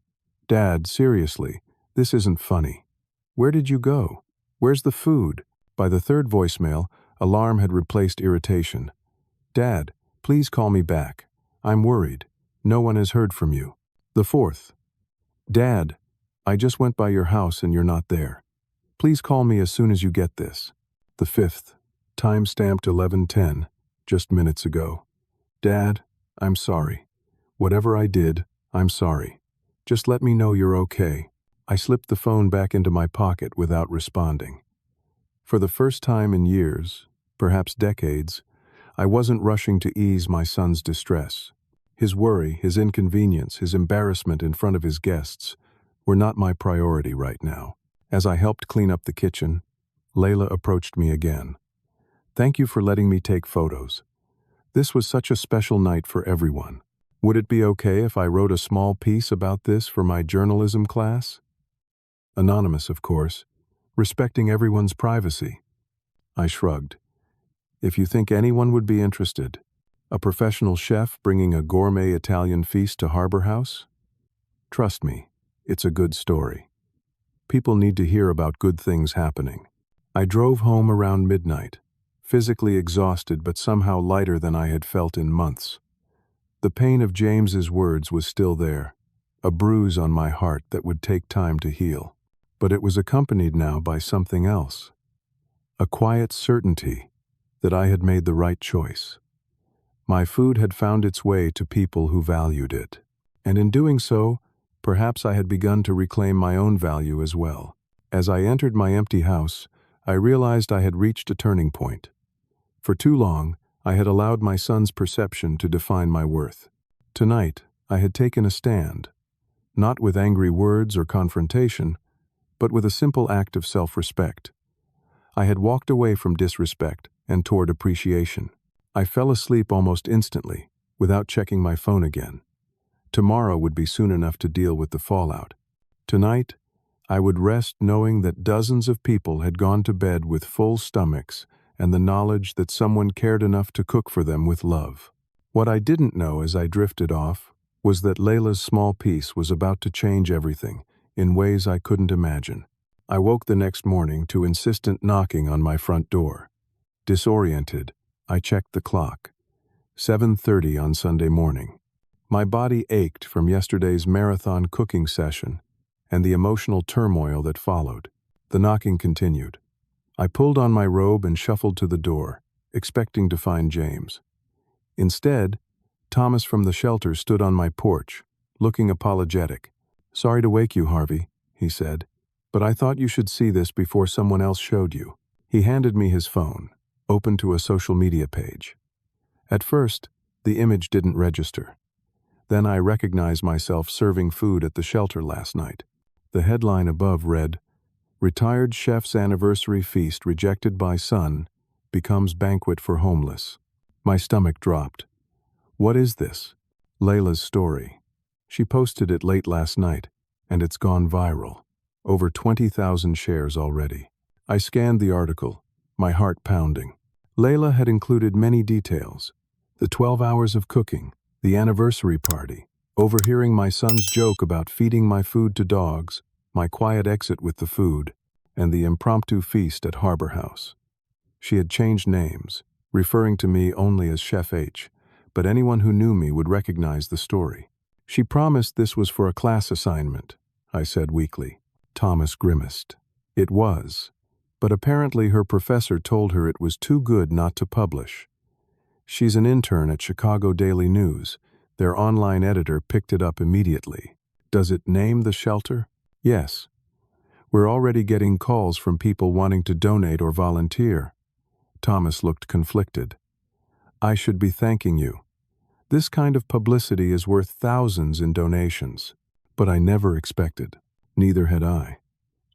"Dad, seriously, this isn't funny. Where did you go? Where's the food?" By the third voicemail, alarm had replaced irritation. "Dad, please call me back. I'm worried. No one has heard from you." The fourth, "Dad, I just went by your house and you're not there. Please call me as soon as you get this." The fifth, time-stamped 11:10, just minutes ago. "Dad, I'm sorry. Whatever I did, I'm sorry. Just let me know you're okay." I slipped the phone back into my pocket without responding. For the first time in years, perhaps decades, I wasn't rushing to ease my son's distress. His worry, his inconvenience, his embarrassment in front of his guests were not my priority right now. As I helped clean up the kitchen, Layla approached me again. "Thank you for letting me take photos. This was such a special night for everyone. Would it be okay if I wrote a small piece about this for my journalism class?" Anonymous, of course, respecting everyone's privacy. I shrugged. "If you think anyone would be interested, a professional chef bringing a gourmet Italian feast to Harbor House? Trust me, it's a good story. People need to hear about good things happening." I drove home around midnight, physically exhausted but somehow lighter than I had felt in months. The pain of James's words was still there, a bruise on my heart that would take time to heal. But it was accompanied now by something else, a quiet certainty that I had made the right choice. My food had found its way to people who valued it. And in doing so, perhaps I had begun to reclaim my own value as well. As I entered my empty house, I realized I had reached a turning point. For too long, I had allowed my son's perception to define my worth. Tonight, I had taken a stand, not with angry words or confrontation, but with a simple act of self-respect. I had walked away from disrespect and toward appreciation. I fell asleep almost instantly, without checking my phone again. Tomorrow would be soon enough to deal with the fallout. Tonight, I would rest knowing that dozens of people had gone to bed with full stomachs and the knowledge that someone cared enough to cook for them with love. What I didn't know as I drifted off was that Layla's small piece was about to change everything in ways I couldn't imagine. I woke the next morning to insistent knocking on my front door. Disoriented, I checked the clock. 7:30 on Sunday morning. My body ached from yesterday's marathon cooking session and the emotional turmoil that followed. The knocking continued. I pulled on my robe and shuffled to the door, expecting to find James. Instead, Thomas from the shelter stood on my porch, looking apologetic. "Sorry to wake you, Harvey," he said, "but I thought you should see this before someone else showed you." He handed me his phone, open to a social media page. At first, the image didn't register. Then I recognized myself serving food at the shelter last night. The headline above read, Retired chef's anniversary feast rejected by son becomes banquet for homeless. My stomach dropped. What is this? Layla's story. She posted it late last night, and it's gone viral. Over 20,000 shares already. I scanned the article, my heart pounding. Layla had included many details. The 12 hours of cooking, the anniversary party, overhearing my son's joke about feeding my food to dogs, my quiet exit with the food, and the impromptu feast at Harbor House. She had changed names, referring to me only as Chef H, but anyone who knew me would recognize the story. She promised this was for a class assignment, I said weakly. Thomas grimaced. It was, but apparently her professor told her it was too good not to publish. She's an intern at Chicago Daily News. Their online editor picked it up immediately. Does it name the shelter? Yes. We're already getting calls from people wanting to donate or volunteer. Thomas looked conflicted. I should be thanking you. This kind of publicity is worth thousands in donations. But I never expected. Neither had I.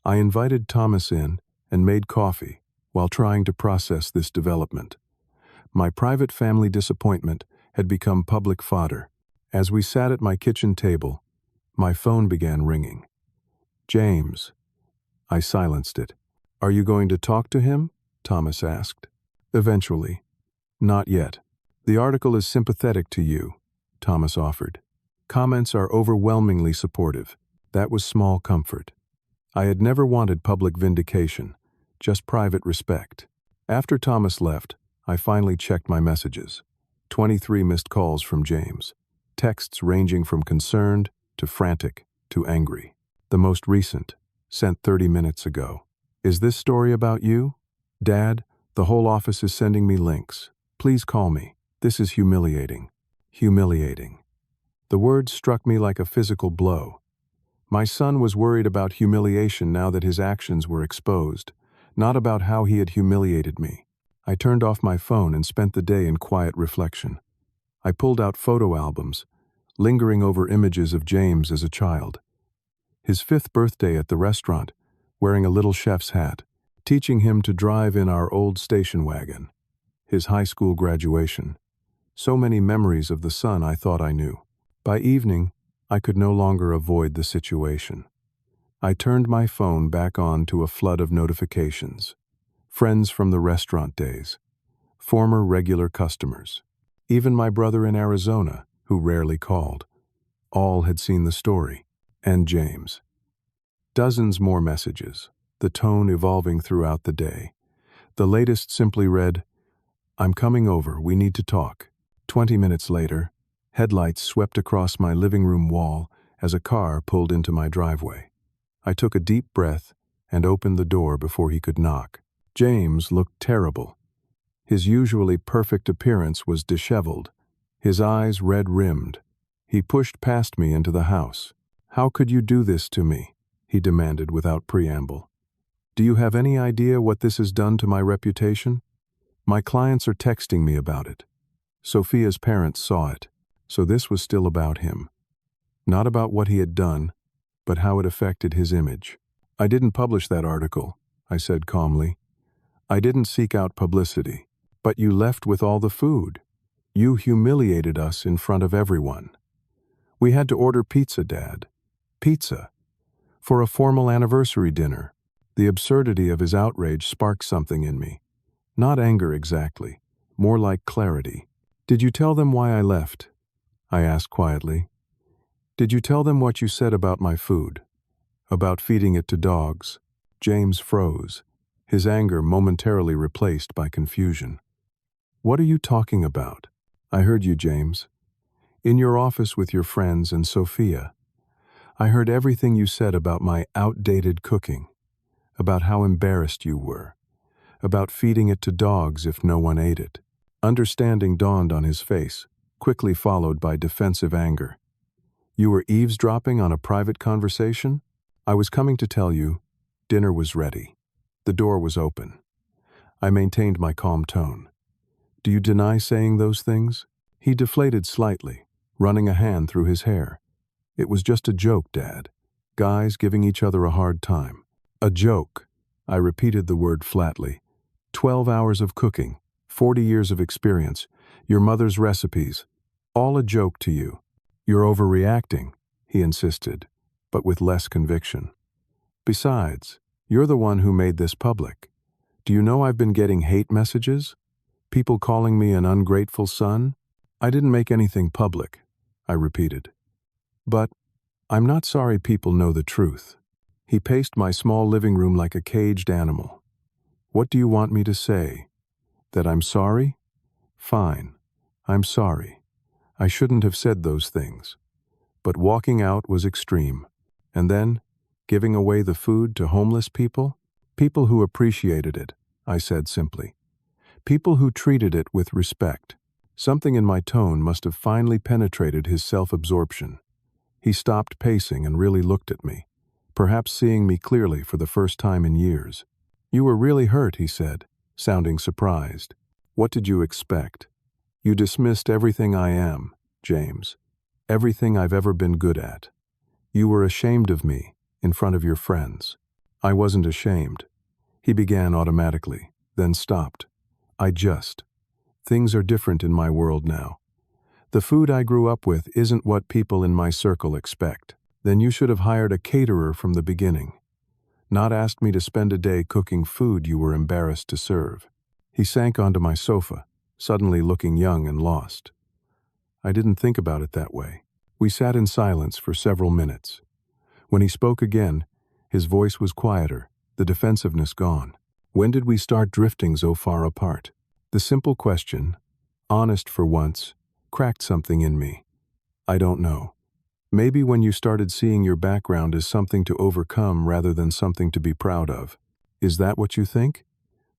I invited Thomas in and made coffee while trying to process this development. My private family disappointment had become public fodder. As we sat at my kitchen table, my phone began ringing. James. I silenced it. Are you going to talk to him? Thomas asked. Eventually. Not yet. The article is sympathetic to you, Thomas offered. Comments are overwhelmingly supportive. That was small comfort. I had never wanted public vindication, just private respect. After Thomas left, I finally checked my messages. 23 missed calls from James. Texts ranging from concerned to frantic to angry. The most recent, sent 30 minutes ago. Is this story about you? Dad, the whole office is sending me links. Please call me. This is humiliating. Humiliating. The words struck me like a physical blow. My son was worried about humiliation now that his actions were exposed, not about how he had humiliated me. I turned off my phone and spent the day in quiet reflection. I pulled out photo albums, lingering over images of James as a child. His 5th birthday at the restaurant, wearing a little chef's hat, teaching him to drive in our old station wagon. His high school graduation. So many memories of the son I thought I knew. By evening, I could no longer avoid the situation. I turned my phone back on to a flood of notifications. Friends from the restaurant days. Former regular customers. Even my brother in Arizona, who rarely called. All had seen the story. And James. Dozens more messages, the tone evolving throughout the day. The latest simply read, I'm coming over, we need to talk. 20 minutes later, headlights swept across my living room wall as a car pulled into my driveway. I took a deep breath and opened the door before he could knock. James looked terrible. His usually perfect appearance was disheveled, his eyes red-rimmed. He pushed past me into the house. How could you do this to me? He demanded without preamble. Do you have any idea what this has done to my reputation? My clients are texting me about it. Sophia's parents saw it, so this was still about him. Not about what he had done, but how it affected his image. I didn't publish that article, I said calmly. I didn't seek out publicity. But you left with all the food. You humiliated us in front of everyone. We had to order pizza, Dad. Pizza. For a formal anniversary dinner. The absurdity of his outrage sparked something in me. Not anger exactly, more like clarity. Did you tell them why I left? I asked quietly. Did you tell them what you said about my food? About feeding it to dogs? James froze, his anger momentarily replaced by confusion. What are you talking about? I heard you, James. In your office with your friends and Sophia. I heard everything you said about my outdated cooking, about how embarrassed you were, about feeding it to dogs if no one ate it. Understanding dawned on his face, quickly followed by defensive anger. You were eavesdropping on a private conversation? I was coming to tell you, dinner was ready. The door was open. I maintained my calm tone. Do you deny saying those things? He deflated slightly, running a hand through his hair. It was just a joke, Dad. Guys giving each other a hard time. A joke. I repeated the word flatly. 12 hours of cooking, 40 years of experience, your mother's recipes, all a joke to you. You're overreacting, he insisted, but with less conviction. Besides, you're the one who made this public. Do you know I've been getting hate messages? People calling me an ungrateful son? I didn't make anything public, I repeated. But I'm not sorry people know the truth. He paced my small living room like a caged animal. What do you want me to say? That I'm sorry? Fine. I'm sorry. I shouldn't have said those things. But walking out was extreme. And then, giving away the food to homeless people? People who appreciated it, I said simply. People who treated it with respect. Something in my tone must have finally penetrated his self-absorption. He stopped pacing and really looked at me, perhaps seeing me clearly for the first time in years. You were really hurt, he said, sounding surprised. What did you expect? You dismissed everything I am, James. Everything I've ever been good at. You were ashamed of me, in front of your friends. I wasn't ashamed. He began automatically, then stopped. Things are different in my world now. The food I grew up with isn't what people in my circle expect. Then you should have hired a caterer from the beginning. Not asked me to spend a day cooking food you were embarrassed to serve. He sank onto my sofa, suddenly looking young and lost. I didn't think about it that way. We sat in silence for several minutes. When he spoke again, his voice was quieter, the defensiveness gone. When did we start drifting so far apart? The simple question, honest for once, cracked something in me. I don't know. Maybe when you started seeing your background as something to overcome rather than something to be proud of. Is that what you think?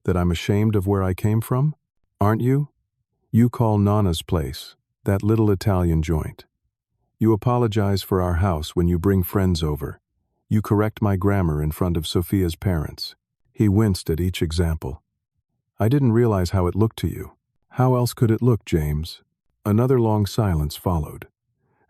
That I'm ashamed of where I came from? Aren't you? You call Nana's place, that little Italian joint. You apologize for our house when you bring friends over. You correct my grammar in front of Sophia's parents. He winced at each example. I didn't realize how it looked to you. How else could it look, James? Another long silence followed.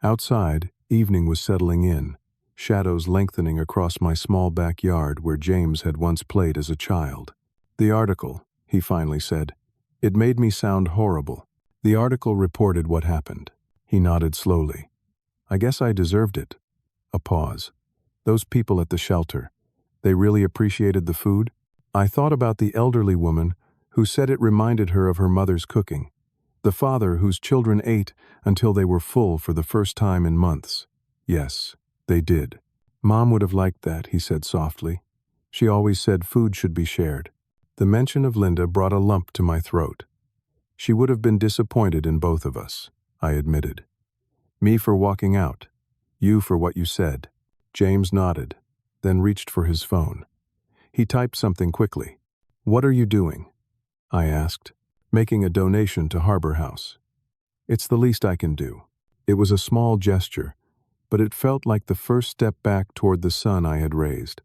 Outside, evening was settling in, shadows lengthening across my small backyard where James had once played as a child. The article, he finally said. It made me sound horrible. The article reported what happened. He nodded slowly. I guess I deserved it. A pause. Those people at the shelter, they really appreciated the food? I thought about the elderly woman who said it reminded her of her mother's cooking. The father whose children ate until they were full for the first time in months. Yes, they did. Mom would have liked that, he said softly. She always said food should be shared. The mention of Linda brought a lump to my throat. She would have been disappointed in both of us, I admitted. Me for walking out. You for what you said. James nodded, then reached for his phone. He typed something quickly. What are you doing? I asked. Making a donation to Harbor House. It's the least I can do. It was a small gesture, but it felt like the first step back toward the son I had raised.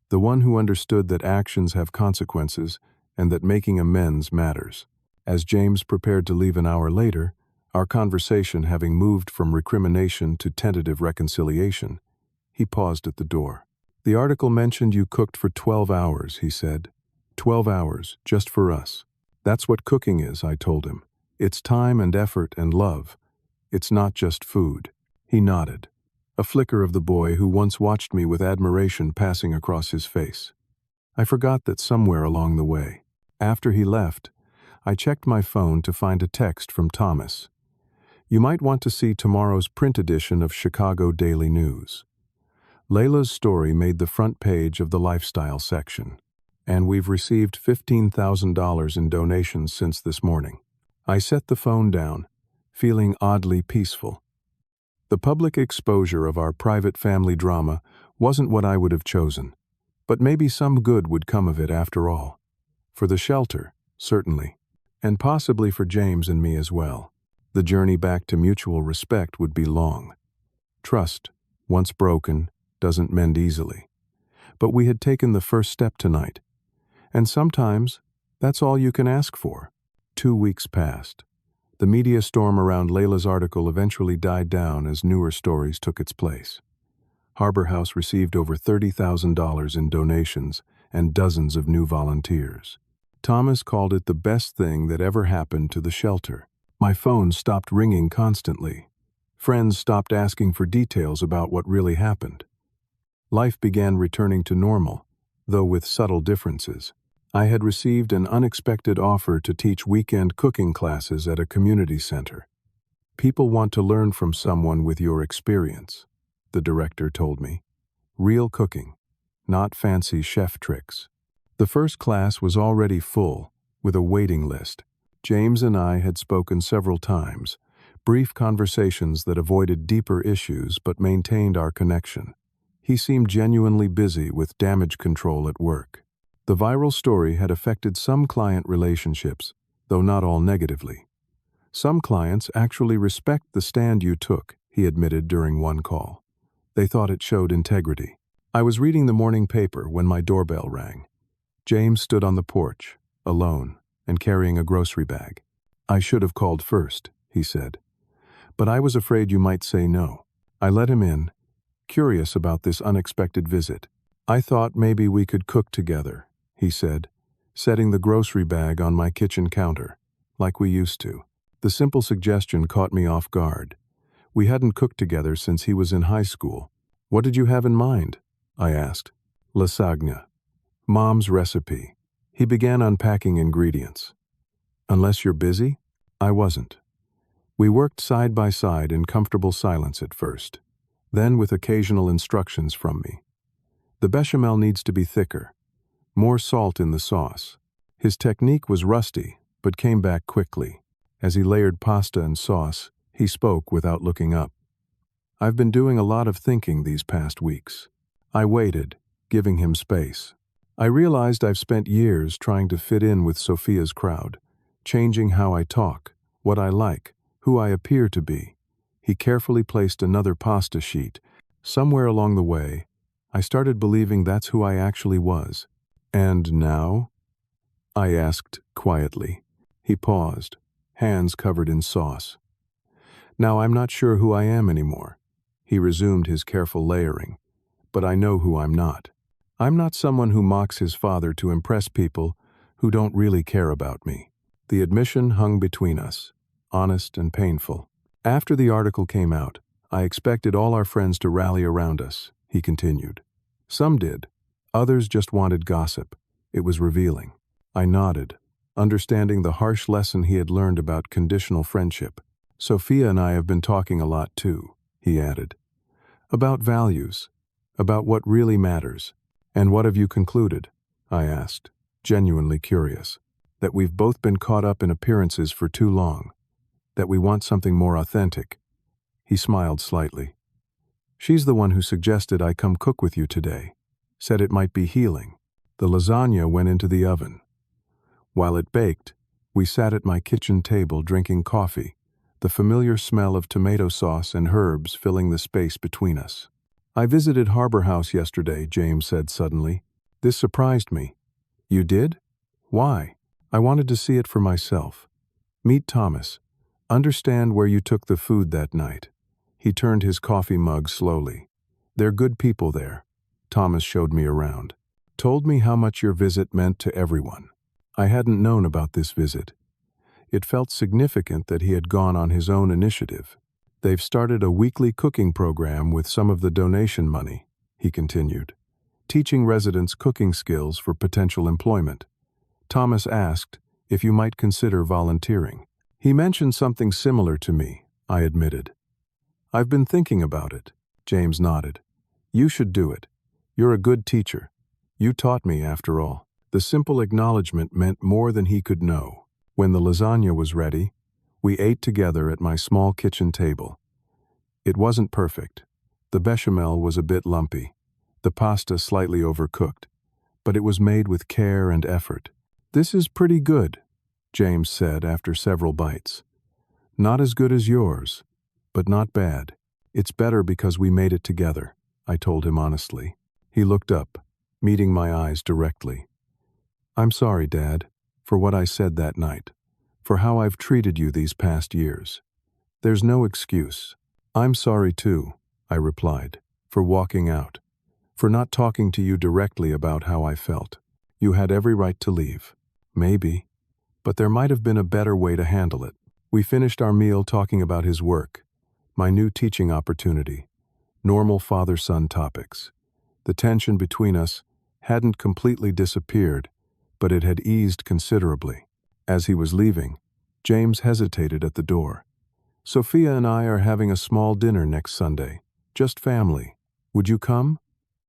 The one who understood that actions have consequences and that making amends matters. As James prepared to leave an hour later, our conversation having moved from recrimination to tentative reconciliation, he paused at the door. The article mentioned you cooked for 12 hours, he said. 12 hours, just for us. That's what cooking is, I told him. It's time and effort and love. It's not just food. He nodded, a flicker of the boy who once watched me with admiration passing across his face. I forgot that somewhere along the way, after he left, I checked my phone to find a text from Thomas. You might want to see tomorrow's print edition of Chicago Daily News. Layla's story made the front page of the lifestyle section, and we've received $15,000 in donations since this morning. I set the phone down, feeling oddly peaceful. The public exposure of our private family drama wasn't what I would have chosen, but maybe some good would come of it after all. For the shelter, certainly, and possibly for James and me as well. The journey back to mutual respect would be long. Trust, once broken, doesn't mend easily. But we had taken the first step tonight. And sometimes, that's all you can ask for. 2 weeks passed. The media storm around Layla's article eventually died down as newer stories took its place. Harbor House received over $30,000 in donations and dozens of new volunteers. Thomas called it the best thing that ever happened to the shelter. My phone stopped ringing constantly. Friends stopped asking for details about what really happened. Life began returning to normal, though with subtle differences. I had received an unexpected offer to teach weekend cooking classes at a community center. People want to learn from someone with your experience, the director told me. Real cooking, not fancy chef tricks. The first class was already full, with a waiting list. James and I had spoken several times, brief conversations that avoided deeper issues but maintained our connection. He seemed genuinely busy with damage control at work. The viral story had affected some client relationships, though not all negatively. Some clients actually respect the stand you took, he admitted during one call. They thought it showed integrity. I was reading the morning paper when my doorbell rang. James stood on the porch, alone, and carrying a grocery bag. I should have called first, he said. But I was afraid you might say no. I let him in, curious about this unexpected visit. I thought maybe we could cook together, he said, setting the grocery bag on my kitchen counter, like we used to. The simple suggestion caught me off guard. We hadn't cooked together since he was in high school. What did you have in mind? I asked. Lasagna. Mom's recipe. He began unpacking ingredients. Unless you're busy? I wasn't. We worked side by side in comfortable silence at first, then with occasional instructions from me. The bechamel needs to be thicker. More salt in the sauce. His technique was rusty, but came back quickly. As he layered pasta and sauce, he spoke without looking up. I've been doing a lot of thinking these past weeks. I waited, giving him space. I realized I've spent years trying to fit in with Sophia's crowd, changing how I talk, what I like, who I appear to be. He carefully placed another pasta sheet. Somewhere along the way, I started believing that's who I actually was. And now? I asked quietly. He paused, hands covered in sauce. Now I'm not sure who I am anymore. He resumed his careful layering. But I know who I'm not. I'm not someone who mocks his father to impress people who don't really care about me. The admission hung between us, honest and painful. After the article came out, I expected all our friends to rally around us, he continued. Some did. Others just wanted gossip. It was revealing. I nodded, understanding the harsh lesson he had learned about conditional friendship. Sophia and I have been talking a lot too, he added. About values, about what really matters. And what have you concluded? I asked, genuinely curious. That we've both been caught up in appearances for too long. That we want something more authentic. He smiled slightly. She's the one who suggested I come cook with you today. Said it might be healing. The lasagna went into the oven. While it baked, we sat at my kitchen table drinking coffee, the familiar smell of tomato sauce and herbs filling the space between us. I visited Harbor House yesterday, James said suddenly. This surprised me. You did? Why? I wanted to see it for myself. Meet Thomas. Understand where you took the food that night. He turned his coffee mug slowly. They're good people there. Thomas showed me around. Told me how much your visit meant to everyone. I hadn't known about this visit. It felt significant that he had gone on his own initiative. They've started a weekly cooking program with some of the donation money, he continued, teaching residents cooking skills for potential employment. Thomas asked if you might consider volunteering. He mentioned something similar to me, I admitted. I've been thinking about it, James nodded. You should do it. You're a good teacher. You taught me, after all. The simple acknowledgement meant more than he could know. When the lasagna was ready, we ate together at my small kitchen table. It wasn't perfect. The bechamel was a bit lumpy, the pasta slightly overcooked, but it was made with care and effort. This is pretty good, James said after several bites. Not as good as yours, but not bad. It's better because we made it together, I told him honestly. He looked up, meeting my eyes directly. I'm sorry, Dad, for what I said that night, for how I've treated you these past years. There's no excuse. I'm sorry too, I replied. for walking out, for not talking to you directly about how I felt. You had every right to leave. Maybe, but there might have been a better way to handle it. We finished our meal talking about his work, my new teaching opportunity, normal father-son topics. The tension between us hadn't completely disappeared, but it had eased considerably. As he was leaving, James hesitated at the door. Sophia and I are having a small dinner next Sunday, just family. Would you come?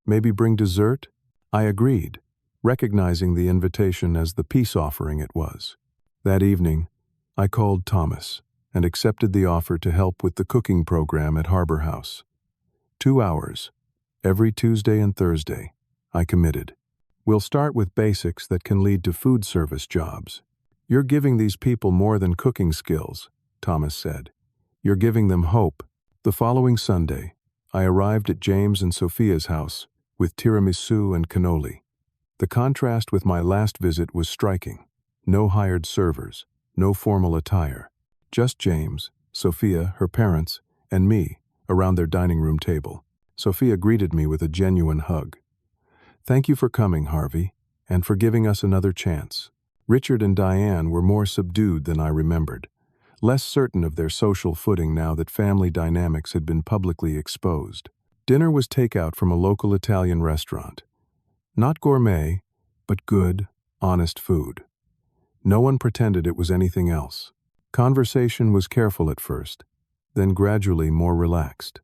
Maybe bring dessert? I agreed, recognizing the invitation as the peace offering it was. That evening, I called Thomas and accepted the offer to help with the cooking program at Harbor House. 2 hours, every Tuesday and Thursday, I committed. We'll start with basics that can lead to food service jobs. You're giving these people more than cooking skills, Thomas said. You're giving them hope. The following Sunday, I arrived at James and Sophia's house with tiramisu and cannoli. The contrast with my last visit was striking. No hired servers, no formal attire. Just James, Sophia, her parents, and me around their dining room table. Sophia greeted me with a genuine hug. Thank you for coming, Harvey, and for giving us another chance. Richard and Diane were more subdued than I remembered, less certain of their social footing now that family dynamics had been publicly exposed. Dinner was takeout from a local Italian restaurant. Not gourmet, but good, honest food. No one pretended it was anything else. Conversation was careful at first, then gradually more relaxed.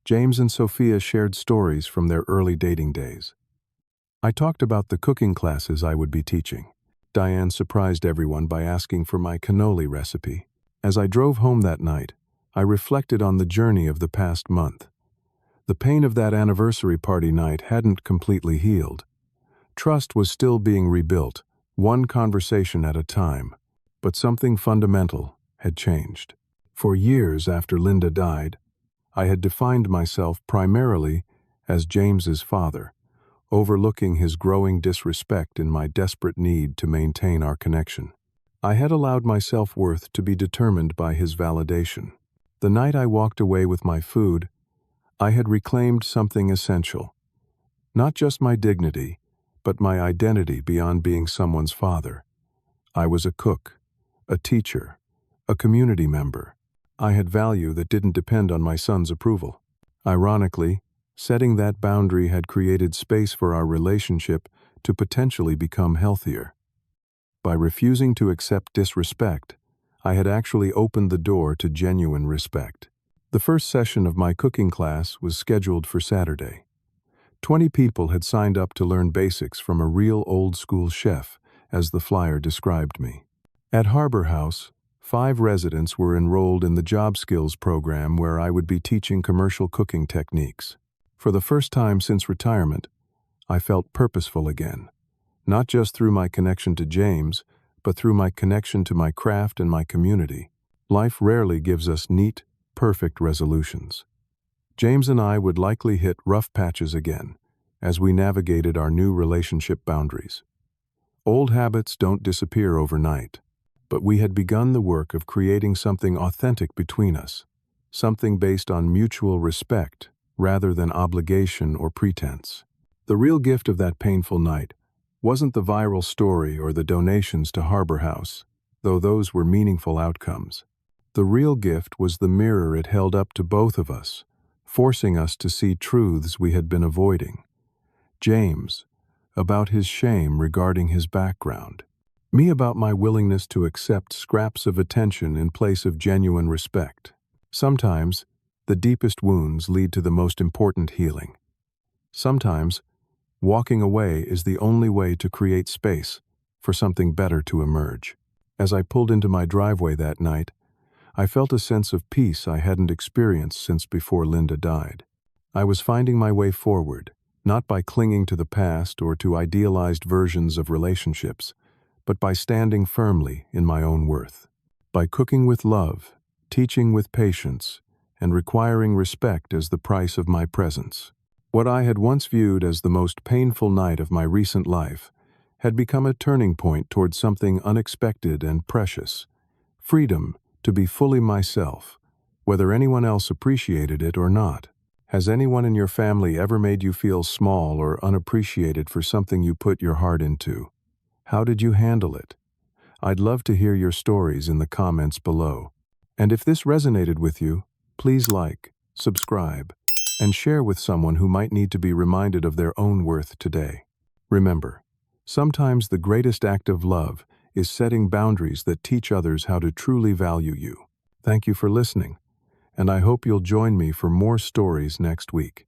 James and Sophia shared stories from their early dating days. I talked about the cooking classes I would be teaching. Diane surprised everyone by asking for my cannoli recipe. As I drove home that night, I reflected on the journey of the past month. The pain of that anniversary party night hadn't completely healed. Trust was still being rebuilt, one conversation at a time, but something fundamental had changed. For years after Linda died, I had defined myself primarily as James's father, overlooking his growing disrespect in my desperate need to maintain our connection. I had allowed my self-worth to be determined by his validation. The night I walked away with my food, I had reclaimed something essential. Not just my dignity, but my identity beyond being someone's father. I was a cook, a teacher, a community member. I had value that didn't depend on my son's approval. Ironically, setting that boundary had created space for our relationship to potentially become healthier. By refusing to accept disrespect, I had actually opened the door to genuine respect. The first session of my cooking class was scheduled for Saturday. 20 people had signed up to learn basics from a real old-school chef, as the flyer described me. At Harbor House, 5 residents were enrolled in the job skills program where I would be teaching commercial cooking techniques. For the first time since retirement, I felt purposeful again, not just through my connection to James, but through my connection to my craft and my community. Life rarely gives us neat, perfect resolutions. James and I would likely hit rough patches again as we navigated our new relationship boundaries. Old habits don't disappear overnight, but we had begun the work of creating something authentic between us, something based on mutual respect rather than obligation or pretense. The real gift of that painful night wasn't the viral story or the donations to Harbor House, though those were meaningful outcomes. The real gift was the mirror it held up to both of us, forcing us to see truths we had been avoiding. James, about his shame regarding his background. Me about my willingness to accept scraps of attention in place of genuine respect. Sometimes, the deepest wounds lead to the most important healing. Sometimes, walking away is the only way to create space for something better to emerge. As I pulled into my driveway that night, I felt a sense of peace I hadn't experienced since before Linda died. I was finding my way forward, not by clinging to the past or to idealized versions of relationships, but by standing firmly in my own worth. By cooking with love, teaching with patience, and requiring respect as the price of my presence. What I had once viewed as the most painful night of my recent life had become a turning point toward something unexpected and precious. Freedom to be fully myself, whether anyone else appreciated it or not. Has anyone in your family ever made you feel small or unappreciated for something you put your heart into? How did you handle it? I'd love to hear your stories in the comments below. And if this resonated with you, please like, subscribe, and share with someone who might need to be reminded of their own worth today. Remember, sometimes the greatest act of love is setting boundaries that teach others how to truly value you. Thank you for listening, and I hope you'll join me for more stories next week.